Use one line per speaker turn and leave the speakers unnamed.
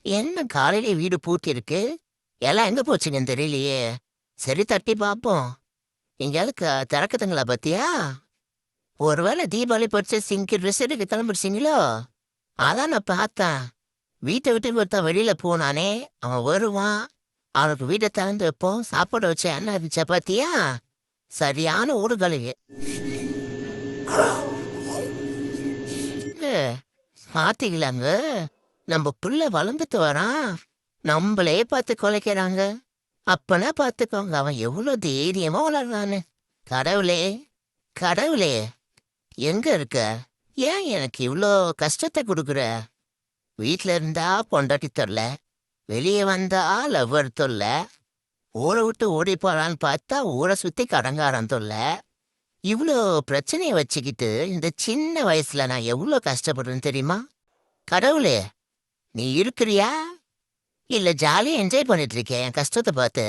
என்ன காலையில வீடு பூட்டி இருக்கு? எல்லாம் எங்க போச்சுங்கன்னு தெரியலையே. சரி தட்டி பாப்போம். எங்கேயாவது திறக்குதுங்களா பாத்தியா? ஒருவேளை தீபாவளி பர்ச்சேசிங்க்கு ட்ரெஸ் எடுக்க கிளம்பிடுச்சிங்களோ? அதான் நான் பார்த்தேன். வீட்டை விட்டு ஒருத்தன் வெளியில போனானே, அவன் வருவான். அவனுக்கு வீட்டை திறந்து வைப்போம். சாப்பாடு வச்ச என்ன இருந்துச்சா பாத்தியா? சரியான ஊறுகாலி. பாத்தீங்களாங்க? நம்ம புள்ள வளர்ந்துட்டு வரான். நம்மளே பார்த்து குலைக்கிறாங்க. அப்பனா பார்த்துக்கோங்க அவன் எவ்வளோ தைரியமா வளர்றான்னு. கடவுளே, கடவுளே, எங்க இருக்க? ஏன் எனக்கு இவ்வளோ கஷ்டத்தை கொடுக்குற? வீட்ல இருந்தா பொண்டாட்டி தொல்ல, வெளியே வந்தா லவ்வர் தொல்ல, ஊரை விட்டு ஓடி போறான்னு பார்த்தா ஊரை சுத்தி கடங்காரன் தொல்ல. இவ்வளோ பிரச்சனையை வச்சுக்கிட்டு இந்த சின்ன வயசுல நான் எவ்வளோ கஷ்டப்படுறேன்னு தெரியுமா? கடவுளே, நீ இருக்கிறியா? இல்ல ஜாலியா என்ஜாய் பண்ணிட்டு இருக்கேன் என் கஷ்டத்தை பார்த்து.